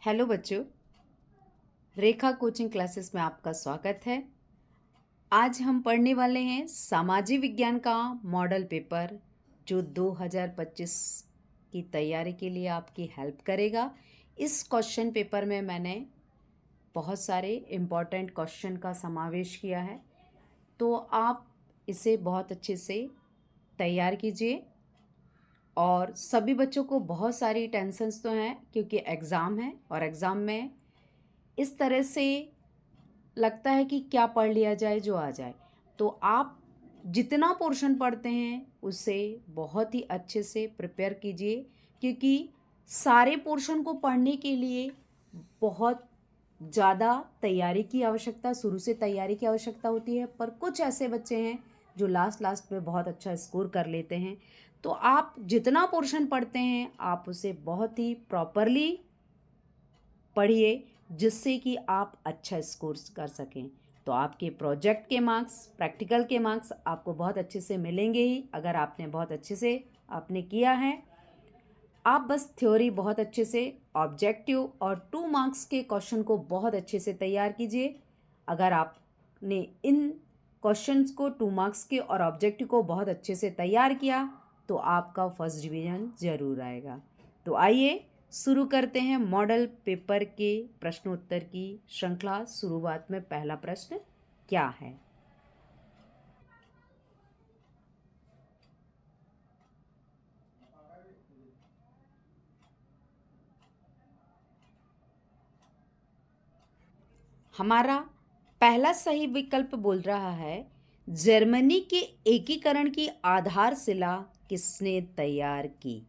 Hello बच्चों, रेखा coaching classes में आपका स्वागत है। आज हम पढ़ने वाले हैं सामाजिक विज्ञान का मॉडल पेपर जो 2025 की तैयारी के लिए आपकी हेल्प करेगा। इस क्वेश्चन पेपर में मैंने बहुत सारे इम्पॉर्टेंट क्वेश्चन का समावेश किया है, तो आप इसे बहुत अच्छे से तैयार कीजिए। और सभी बच्चों को बहुत सारी टेंशन्स तो हैं क्योंकि एग्ज़ाम है और एग्ज़ाम में इस तरह से लगता है कि क्या पढ़ लिया जाए जो आ जाए। तो आप जितना पोर्शन पढ़ते हैं उसे बहुत ही अच्छे से प्रिपेयर कीजिए, क्योंकि सारे पोर्शन को पढ़ने के लिए बहुत ज़्यादा तैयारी की आवश्यकता, शुरू से तैयारी की आवश्यकता होती है। पर कुछ ऐसे बच्चे हैं जो लास्ट में बहुत अच्छा स्कोर कर लेते हैं। तो आप जितना पोर्शन पढ़ते हैं आप उसे बहुत ही प्रॉपरली पढ़िए, जिससे कि आप अच्छा स्कोर कर सकें। तो आपके प्रोजेक्ट के मार्क्स, प्रैक्टिकल के मार्क्स आपको बहुत अच्छे से मिलेंगे ही अगर आपने बहुत अच्छे से आपने किया है। आप बस थ्योरी बहुत अच्छे से, ऑब्जेक्टिव और 2 मार्क्स के क्वेश्चन को बहुत अच्छे से तैयार कीजिए। अगर आपने इन क्वेश्चंस को 2 मार्क्स के और ऑब्जेक्टिव को बहुत अच्छे से तैयार किया तो आपका फर्स्ट डिवीज़न ज़रूर आएगा। तो आइए शुरू करते हैं मॉडल पेपर के प्रश्नोत्तर की श्रृंखला। शुरुआत में पहला प्रश्न क्या है? हमारा पहला सही विकल्प बोल रहा है, जर्मनी के एकीकरण की आधारशिला किसने तैयार की?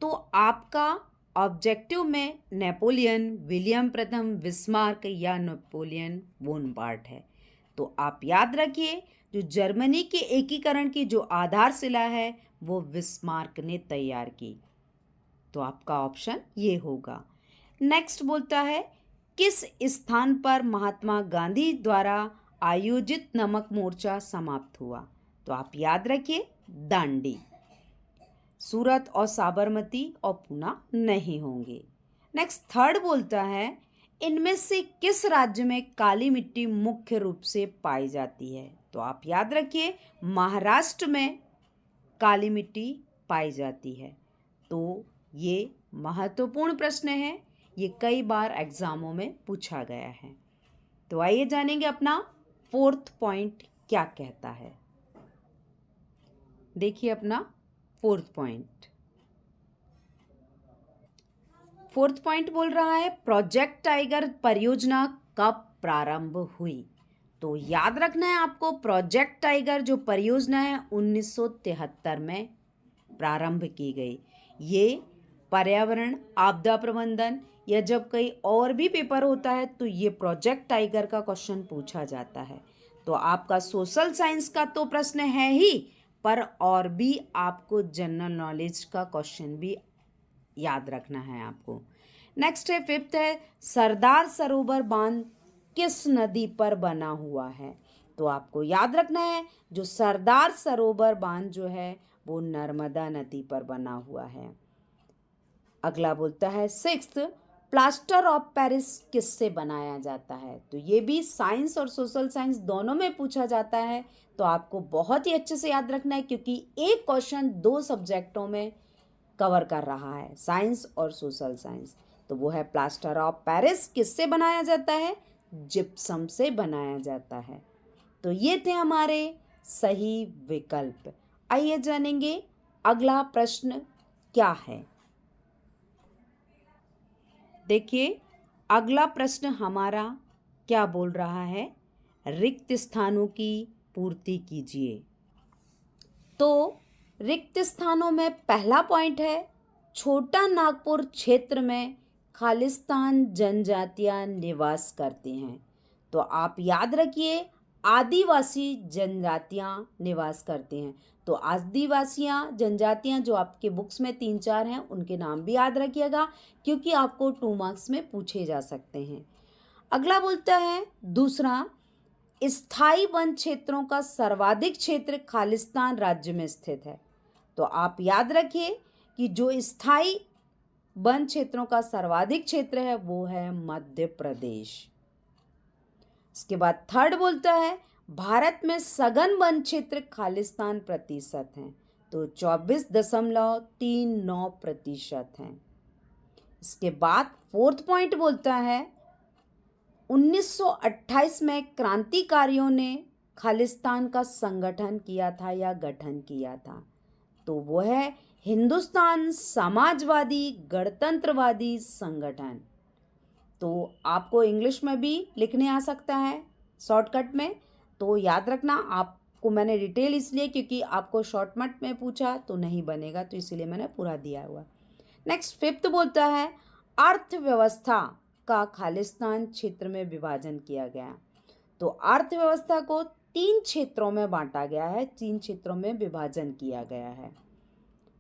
तो आपका ऑब्जेक्टिव में नेपोलियन, विलियम प्रथम, बिस्मार्क या नेपोलियन बोनापार्ट है। तो आप याद रखिए, जो जर्मनी के एकीकरण की जो आधारशिला है वो बिस्मार्क ने तैयार की। तो आपका ऑप्शन ये होगा। नेक्स्ट बोलता है, किस स्थान पर महात्मा गांधी द्वारा आयोजित नमक मोर्चा समाप्त हुआ? तो आप याद रखिए, दांडी। सूरत और साबरमती और पूना नहीं होंगे। नेक्स्ट थर्ड बोलता है, इनमें से किस राज्य में काली मिट्टी मुख्य रूप से पाई जाती है? तो आप याद रखिए, महाराष्ट्र में काली मिट्टी पाई जाती है। तो ये महत्वपूर्ण प्रश्न है, ये कई बार एग्जामों में पूछा गया है। तो आइए जानेंगे अपना फोर्थ पॉइंट क्या कहता है। देखिए अपना फोर्थ पॉइंट। फोर्थ पॉइंट बोल रहा है, प्रोजेक्ट टाइगर परियोजना कब प्रारंभ हुई? तो याद रखना है आपको, प्रोजेक्ट टाइगर जो परियोजना है 1973 में प्रारंभ की गई। ये पर्यावरण, आपदा प्रबंधन या जब कहीं और भी पेपर होता है तो ये प्रोजेक्ट टाइगर का क्वेश्चन पूछा जाता है। तो आपका सोशल साइंस का तो प्रश्न है ही, पर और भी आपको जनरल नॉलेज का क्वेश्चन भी याद रखना है आपको। नेक्स्ट है फिफ्थ है, सरदार सरोवर बांध किस नदी पर बना हुआ है? तो आपको याद रखना है, जो सरदार सरोवर बांध जो है वो नर्मदा नदी पर बना हुआ है। अगला बोलता है सिक्स्थ, प्लास्टर ऑफ पेरिस किससे बनाया जाता है? तो ये भी साइंस और सोशल साइंस दोनों में पूछा जाता है। तो आपको बहुत ही अच्छे से याद रखना है, क्योंकि एक क्वेश्चन 2 सब्जेक्टों में कवर कर रहा है, साइंस और सोशल साइंस। तो वो है, प्लास्टर ऑफ पेरिस किससे बनाया जाता है? जिप्सम से बनाया जाता है। तो ये थे हमारे सही विकल्प। आइए जानेंगे अगला प्रश्न क्या है। देखिए अगला प्रश्न हमारा क्या बोल रहा है, रिक्त स्थानों की पूर्ति कीजिए। तो रिक्त स्थानों में पहला पॉइंट है, छोटा नागपुर क्षेत्र में खालिस्तान जनजातियां निवास करती हैं। तो आप याद रखिए, आदिवासी जनजातियां निवास करती हैं। तो आदिवासियां जनजातियां जो आपके बुक्स में 3-4 हैं उनके नाम भी याद रखिएगा, क्योंकि आपको 2 मार्क्स में पूछे जा सकते हैं। अगला बोलता है दूसरा, स्थायी वन क्षेत्रों का सर्वाधिक क्षेत्र खालिस्तान राज्य में स्थित है। तो आप याद रखिए कि जो स्थायी वन क्षेत्रों का सर्वाधिक क्षेत्र है वो है मध्य प्रदेश। इसके बाद थर्ड बोलता है भारत में सघन वन क्षेत्र खालिस्तान प्रतिशत हैं, तो 24.39% हैं। इसके बाद फोर्थ पॉइंट बोलता है 1928 में क्रांतिकारियों ने खालिस्तान का संगठन किया था या गठन किया था, तो वो है हिंदुस्तान समाजवादी गणतंत्रवादी संगठन। तो आपको इंग्लिश में भी लिखने आ सकता है शॉर्टकट में, तो याद रखना। आपको मैंने डिटेल इसलिए क्योंकि आपको शॉर्टकट में पूछा तो नहीं बनेगा, तो इसीलिए मैंने पूरा दिया हुआ। नेक्स्ट फिफ्थ बोलता है अर्थव्यवस्था का खालिस्तान क्षेत्र में विभाजन किया गया, तो अर्थव्यवस्था को 3 क्षेत्रों में बांटा गया है, 3 क्षेत्रों में विभाजन किया गया है।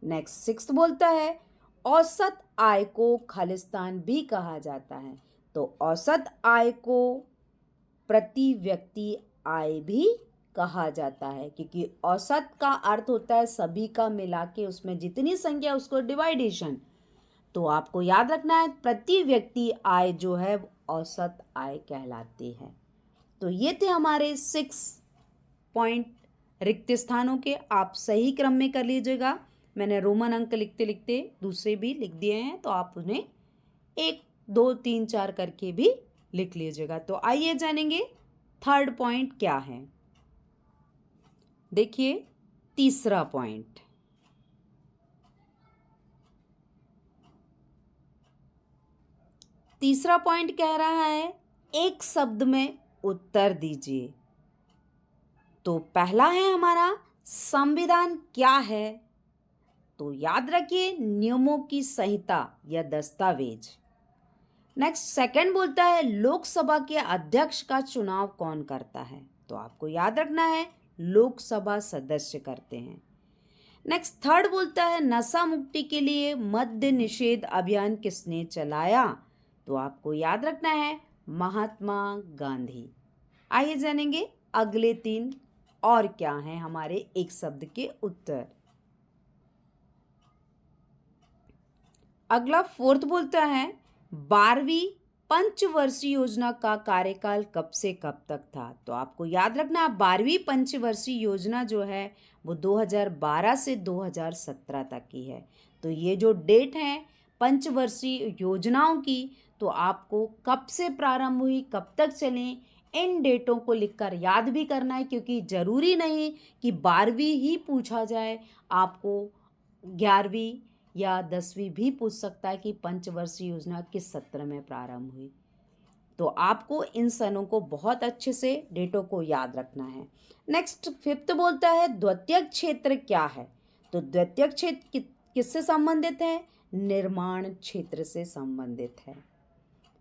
नेक्स्ट सिक्स्थ बोलता है औसत आय को खालिस्तान भी कहा जाता है, तो औसत आय को प्रति व्यक्ति आय भी कहा जाता है, क्योंकि औसत का अर्थ होता है सभी का मिला के उसमें जितनी संख्या उसको डिवाइडेशन, तो आपको याद रखना है प्रति व्यक्ति आय जो है औसत आय कहलाती है। तो ये थे हमारे 6 पॉइंट रिक्त स्थानों के, आप सही क्रम में कर लीजिएगा। मैंने रोमन अंक लिखते लिखते दूसरे भी लिख दिए हैं, तो आप उन्हें 1 2 3 4 करके भी लिख लीजिएगा। तो आइए जानेंगे थर्ड पॉइंट क्या है। देखिए तीसरा पॉइंट, तीसरा पॉइंट कह रहा है एक शब्द में उत्तर दीजिए। तो पहला है हमारा संविधान क्या है, तो याद रखिए नियमों की संहिता या दस्तावेज। नेक्स्ट सेकंड बोलता है लोकसभा के अध्यक्ष का चुनाव कौन करता है, तो आपको याद रखना है लोकसभा सदस्य करते हैं। नेक्स्ट थर्ड बोलता है नशा मुक्ति के लिए मद्य निषेध अभियान किसने चलाया, तो आपको याद रखना है महात्मा गांधी। आइए जानेंगे अगले 3 और क्या हैं हमारे एक शब्द के उत्तर। अगला फोर्थ बोलता है 12वीं पंचवर्षीय योजना का कार्यकाल कब से कब तक था, तो आपको याद रखना 12वीं पंचवर्षीय योजना जो है वो 2012 से 2017 तक की है। तो ये जो डेट है पंचवर्षीय योजनाओं की, तो आपको कब से प्रारंभ हुई कब तक चलें इन डेटों को लिखकर याद भी करना है, क्योंकि ज़रूरी नहीं कि 12वीं ही पूछा जाए, आपको 11वीं या 10वीं भी पूछ सकता है कि पंचवर्षीय योजना किस सत्र में प्रारंभ हुई। तो आपको इन सनों को बहुत अच्छे से डेटों को याद रखना है। नेक्स्ट फिफ्थ बोलता है द्वितीयक क्षेत्र क्या है, तो द्वितीयक क्षेत्र किससे संबंधित है, निर्माण क्षेत्र से संबंधित है।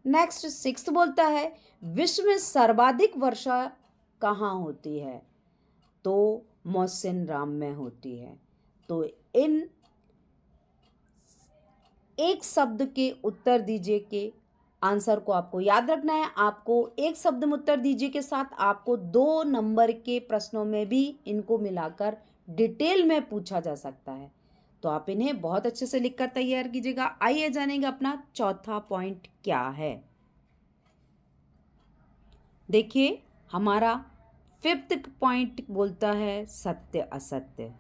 नेक्स्ट सिक्स्थ बोलता है विश्व में सर्वाधिक वर्षा कहाँ होती है, तो मौसिन राम में होती है। तो इन एक शब्द के उत्तर दीजिए के आंसर को आपको याद रखना है। आपको एक शब्द में उत्तर दीजिए के साथ आपको 2 नंबर के प्रश्नों में भी इनको मिलाकर डिटेल में पूछा जा सकता है, तो आप इन्हें बहुत अच्छे से लिखकर तैयार कीजिएगा। आइए जानेंगे अपना चौथा पॉइंट क्या है। देखिए हमारा फिफ्थ पॉइंट बोलता है सत्य असत्य।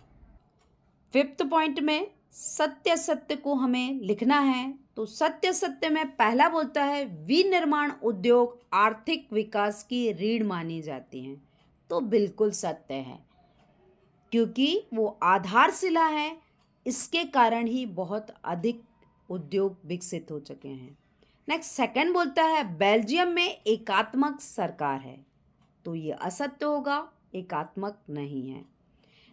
फिफ्थ पॉइंट में सत्य असत्य को हमें लिखना है, तो सत्य सत्य में पहला बोलता है विनिर्माण उद्योग आर्थिक विकास की रीढ़ मानी जाती हैं, तो बिल्कुल सत्य है, क्योंकि वो आधारशिला है, इसके कारण ही बहुत अधिक उद्योग विकसित हो चुके हैं। नेक्स्ट सेकंड बोलता है बेल्जियम में एकात्मक सरकार है, तो ये असत्य होगा, एकात्मक नहीं है।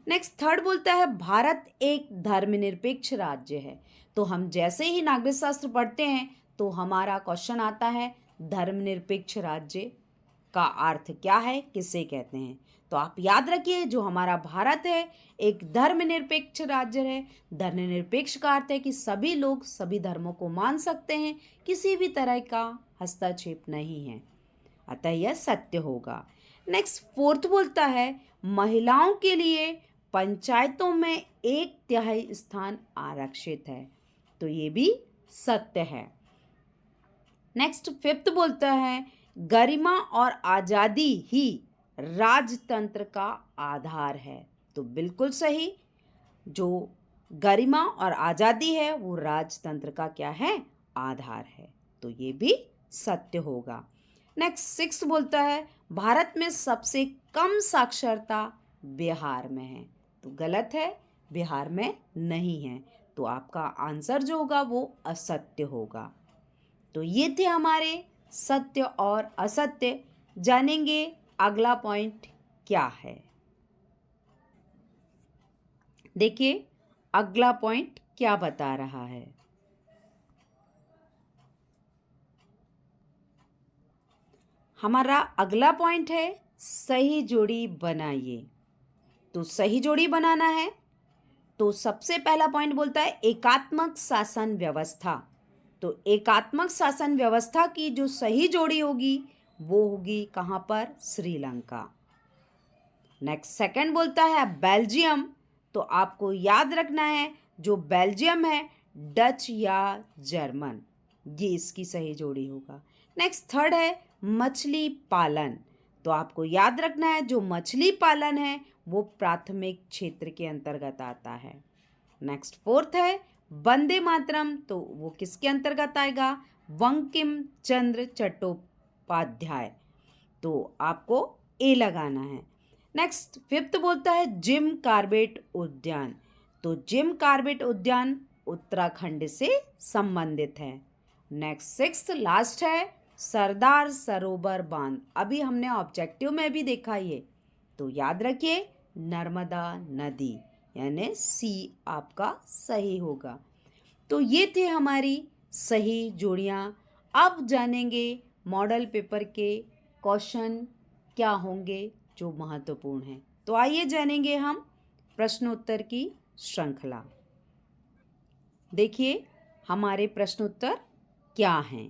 नेक्स्ट थर्ड बोलता है भारत एक धर्मनिरपेक्ष राज्य है, तो हम जैसे ही नागरिक शास्त्र पढ़ते हैं तो हमारा क्वेश्चन आता है धर्मनिरपेक्ष राज्य का अर्थ क्या है, किसे कहते हैं। तो आप याद रखिए जो हमारा भारत है एक धर्मनिरपेक्ष राज्य है। धर्मनिरपेक्ष का अर्थ है कि सभी लोग सभी धर्मों को मान सकते हैं, किसी भी तरह का हस्तक्षेप नहीं है, अतः यह सत्य होगा। नेक्स्ट फोर्थ बोलता है महिलाओं के लिए पंचायतों में 1/3 स्थान आरक्षित है, तो ये भी सत्य है। नेक्स्ट फिफ्थ बोलता है गरिमा और आजादी ही राजतंत्र का आधार है। तो बिल्कुल सही, जो गरिमा और आजादी है वो राजतंत्र का क्या है? आधार है। तो ये भी सत्य होगा। नेक्स्ट सिक्स बोलता है भारत में सबसे कम साक्षरता बिहार में है। तो गलत है, बिहार में नहीं है। तो आपका आंसर जो होगा वो असत्य होगा। तो ये थे हमारे सत्य और असत्य। जानेंगे अगला पॉइंट क्या है। देखिए अगला पॉइंट क्या बता रहा है। हमारा अगला पॉइंट है सही जोड़ी बनाइए। तो सही जोड़ी बनाना है तो सबसे पहला पॉइंट बोलता है एकात्मक शासन व्यवस्था। तो एकात्मक शासन व्यवस्था की जो सही जोड़ी होगी वो होगी कहाँ पर? श्रीलंका। नेक्स्ट सेकंड बोलता है बेल्जियम। तो आपको याद रखना है जो बेल्जियम है डच या जर्मन, ये इसकी सही जोड़ी होगा। नेक्स्ट थर्ड है मछली पालन। तो आपको याद रखना है जो मछली पालन है वो प्राथमिक क्षेत्र के अंतर्गत आता है। नेक्स्ट फोर्थ है वंदे मातरम। तो वो किसके अंतर्गत आएगा? बंकिम चंद्र चट्टोपाध्याय। तो आपको ए लगाना है। नेक्स्ट फिफ्थ बोलता है जिम कार्बेट उद्यान। तो जिम कार्बेट उद्यान उत्तराखंड से संबंधित है। नेक्स्ट सिक्स्थ लास्ट है सरदार सरोवर बांध। अभी हमने ऑब्जेक्टिव में भी देखा ये, तो याद रखिए नर्मदा नदी, यानी सी आपका सही होगा। तो ये थे हमारी सही जोड़ियाँ। अब जानेंगे मॉडल पेपर के क्वेश्चन क्या होंगे जो महत्वपूर्ण हैं। तो आइए जानेंगे हम प्रश्नोत्तर की श्रृंखला। देखिए हमारे प्रश्नोत्तर क्या हैं।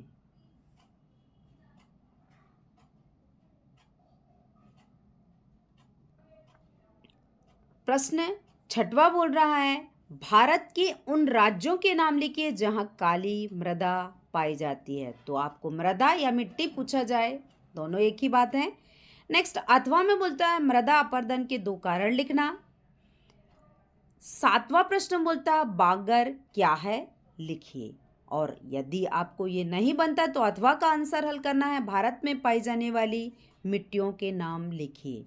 प्रश्न छठवा बोल रहा है भारत के उन राज्यों के नाम लिखिए जहां काली मृदा पाई जाती है। तो आपको मृदा या मिट्टी पूछा जाए, दोनों एक ही बात है। नेक्स्ट अथवा में बोलता है मृदा अपरदन के 2 कारण लिखना। सातवां प्रश्न बोलता है बागर क्या है, लिखिए। और यदि आपको ये नहीं बनता तो अथवा का आंसर हल करना है भारत में पाई जाने वाली मिट्टियों के नाम लिखिए।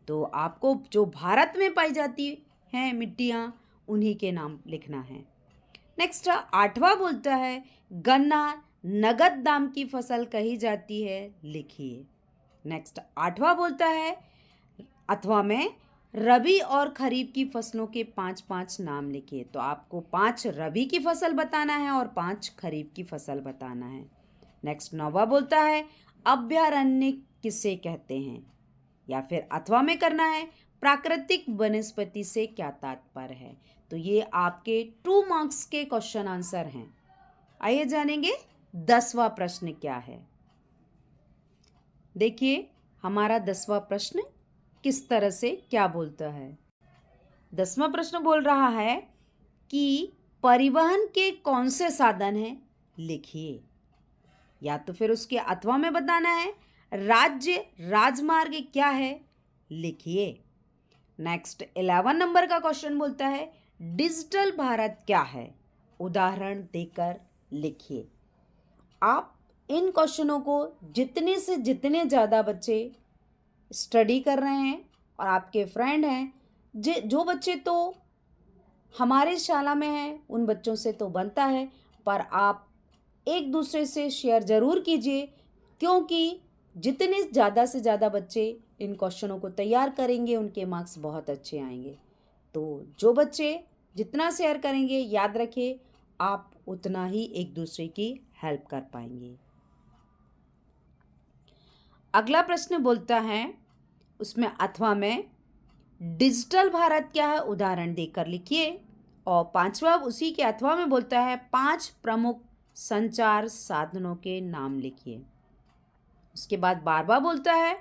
तो आपको जो भारत में पाई जाती हैं मिट्टियाँ उन्हीं के नाम लिखना है। नेक्स्ट आठवां बोलता है गन्ना नगद दाम की फसल कही जाती है, लिखिए। नेक्स्ट आठवां बोलता है अथवा में रबी और खरीफ की फसलों के 5-5 नाम लिखिए। तो आपको 5 रबी की फसल बताना है और 5 खरीफ की फसल बताना है। नेक्स्ट नौवां बोलता है अभयारण्य किसे कहते हैं, या फिर अथवा में करना है प्राकृतिक वनस्पति से क्या तात्पर्य है। तो ये आपके 2 मार्क्स के क्वेश्चन आंसर हैं। आइए जानेंगे 10वां प्रश्न क्या है। देखिए हमारा 10वां प्रश्न किस तरह से क्या बोलता है। 10वां प्रश्न बोल रहा है कि परिवहन के कौन से साधन हैं, लिखिए। या तो फिर उसके अथवा में बताना है राज्य राजमार्ग क्या है, लिखिए। नेक्स्ट 11 नंबर का क्वेश्चन बोलता है डिजिटल भारत क्या है, उदाहरण देकर लिखिए। आप इन क्वेश्चनों को जितने से जितने ज़्यादा बच्चे स्टडी कर रहे हैं और आपके फ्रेंड हैं, जो बच्चे तो हमारे शाला में हैं उन बच्चों से तो बनता है, पर आप एक दूसरे से शेयर ज़रूर कीजिए, क्योंकि जितने ज़्यादा से ज़्यादा बच्चे इन क्वेश्चनों को तैयार करेंगे उनके मार्क्स बहुत अच्छे आएंगे। तो जो बच्चे जितना शेयर करेंगे, याद रखिए आप उतना ही एक दूसरे की हेल्प कर पाएंगे। अगला प्रश्न बोलता है उसमें अथवा में डिजिटल भारत क्या है, उदाहरण देकर लिखिए। और 5वां उसी के अथवा में बोलता है 5 प्रमुख संचार साधनों के नाम लिखिए। उसके बाद 12वां बोलता है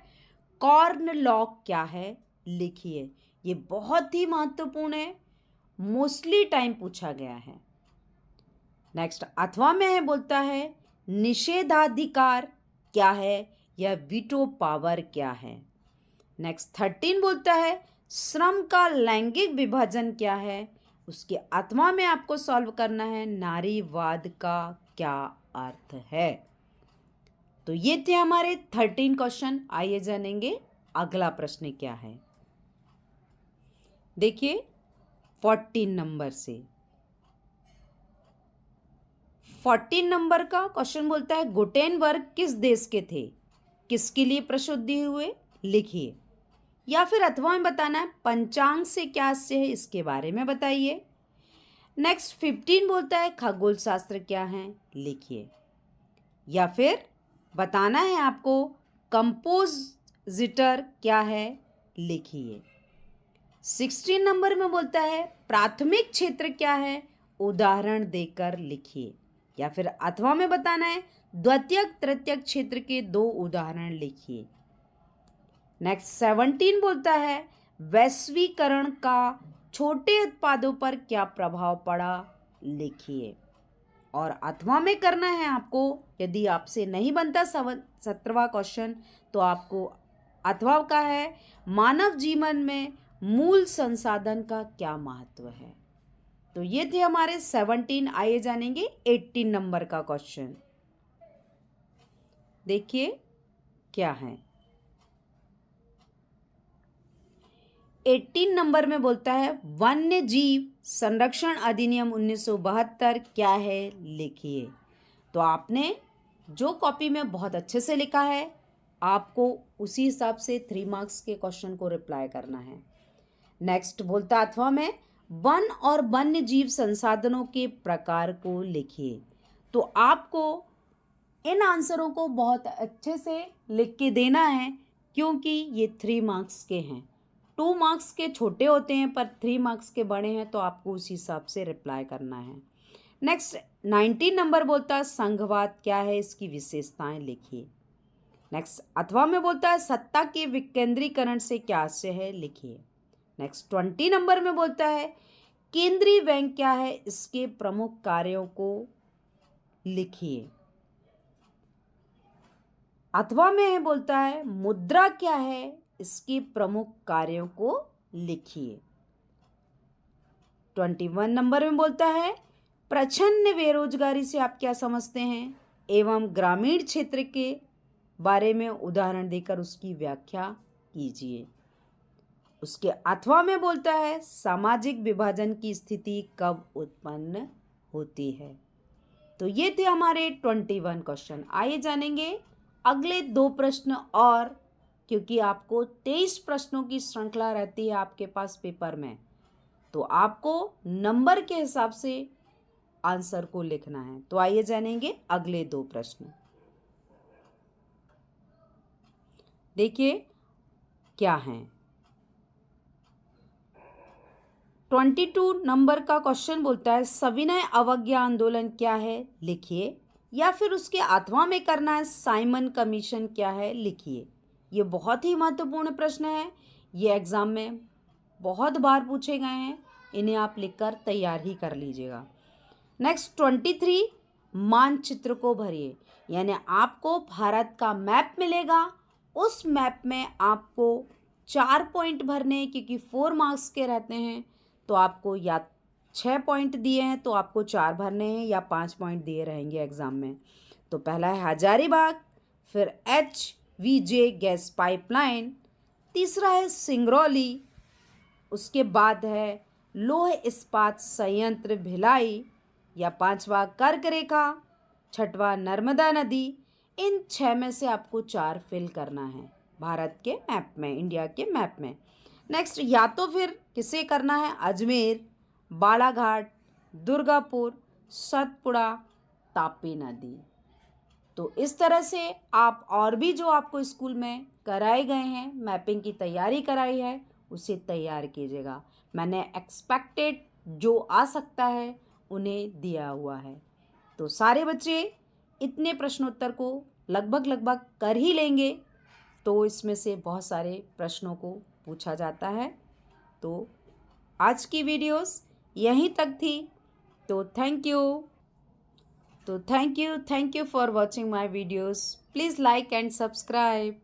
कॉर्न लॉक क्या है, लिखिए। ये बहुत ही महत्वपूर्ण है, मोस्टली टाइम पूछा गया है। नेक्स्ट अथवा में है बोलता है निषेधाधिकार क्या है या वीटो पावर क्या है। नेक्स्ट 13 बोलता है श्रम का लैंगिक विभाजन क्या है। उसके अथवा में आपको सॉल्व करना है नारीवाद का क्या अर्थ है। तो ये थे हमारे 13 क्वेश्चन। आइए जानेंगे अगला प्रश्न क्या है। देखिए 14 नंबर से 14 नंबर का क्वेश्चन बोलता है गुटेनबर्ग किस देश के थे, किसके लिए प्रसिद्ध हुए, लिखिए। या फिर अथवा में बताना है पंचांग से क्या आशय है, इसके बारे में बताइए। नेक्स्ट 15 बोलता है खगोल शास्त्र क्या है, लिखिए। या फिर बताना है आपको कंपोजिटर क्या है, लिखिए। 16 नंबर में बोलता है प्राथमिक क्षेत्र क्या है, उदाहरण देकर लिखिए। या फिर अथवा में बताना है द्वितीयक तृतीयक क्षेत्र के 2 उदाहरण लिखिए। नेक्स्ट 17 बोलता है वैश्वीकरण का छोटे उत्पादों पर क्या प्रभाव पड़ा, लिखिए। और अथवा में करना है आपको, यदि आपसे नहीं बनता 17वां क्वेश्चन तो आपको अथवा का है मानव जीवन में मूल संसाधन का क्या महत्व है। तो ये थे हमारे 17। आइए जानेंगे 18 नंबर का क्वेश्चन। देखिए क्या है। 18 नंबर में बोलता है वन्य जीव संरक्षण अधिनियम 1972 क्या है, लिखिए। तो आपने जो कॉपी में बहुत अच्छे से लिखा है आपको उसी हिसाब से 3 मार्क्स के क्वेश्चन को रिप्लाई करना है। नेक्स्ट बोलता अथवा में वन और वन्य जीव संसाधनों के प्रकार को लिखिए। तो आपको इन आंसरों को बहुत अच्छे से लिख के देना है क्योंकि ये 3 मार्क्स के हैं। 2 मार्क्स के छोटे होते हैं पर 3 मार्क्स के बड़े हैं, तो आपको उस हिसाब से रिप्लाई करना है। नेक्स्ट 19 नंबर बोलता है संघवाद क्या है, इसकी विशेषताएं लिखिए। नेक्स्ट अथवा में बोलता है सत्ता के विकेंद्रीकरण से क्या आशय है, लिखिए। नेक्स्ट 20 नंबर में बोलता है केंद्रीय बैंक क्या है, इसके प्रमुख कार्यों को लिखिए। अथवा में है बोलता है मुद्रा क्या है, इसके प्रमुख कार्यों को लिखिए। 21 नंबर में बोलता है प्रच्छन्न बेरोजगारी से आप क्या समझते हैं एवं ग्रामीण क्षेत्र के बारे में उदाहरण देकर उसकी व्याख्या कीजिए। उसके अथवा में बोलता है सामाजिक विभाजन की स्थिति कब उत्पन्न होती है। तो ये थे हमारे 21 क्वेश्चन। आइए जानेंगे अगले 2 प्रश्न और, क्योंकि आपको 23 प्रश्नों की श्रृंखला रहती है आपके पास पेपर में, तो आपको नंबर के हिसाब से आंसर को लिखना है। तो आइए जानेंगे अगले 2 प्रश्न। देखिए क्या हैं। 22 नंबर का क्वेश्चन बोलता है सविनय अवज्ञा आंदोलन क्या है, लिखिए। या फिर उसके अथवा में करना है साइमन कमीशन क्या है, लिखिए। ये बहुत ही महत्वपूर्ण प्रश्न है, ये एग्जाम में बहुत बार पूछे गए हैं, इन्हें आप लिखकर तैयार ही कर लीजिएगा। नेक्स्ट 23 मानचित्र को भरिए, यानी आपको भारत का मैप मिलेगा, उस मैप में आपको 4 पॉइंट भरने, क्योंकि 4 मार्क्स के रहते हैं, तो आपको या 6 पॉइंट दिए हैं तो आपको 4 भरने हैं या 5 पॉइंट दिए रहेंगे एग्जाम में। तो पहला है हजारीबाग, फिर HVJ गैस पाइपलाइन, तीसरा है सिंगरौली, उसके बाद है लौह इस्पात संयंत्र भिलाई, या 5वां कर्क रेखा, 6वां नर्मदा नदी। इन 6 में से आपको 4 फिल करना है भारत के मैप में, इंडिया के मैप में। नेक्स्ट या तो फिर किसे करना है अजमेर, बालाघाट, दुर्गापुर, सतपुड़ा, तापी नदी। तो इस तरह से आप और भी जो आपको स्कूल में कराए गए हैं, मैपिंग की तैयारी कराई है, उसे तैयार कीजिएगा। मैंने एक्सपेक्टेड जो आ सकता है उन्हें दिया हुआ है। तो सारे बच्चे इतने प्रश्नोत्तर को लगभग कर ही लेंगे, तो इसमें से बहुत सारे प्रश्नों को पूछा जाता है। तो आज की वीडियोस यहीं तक थी, तो थैंक यू। तो thank you for watching my videos. Please like and subscribe.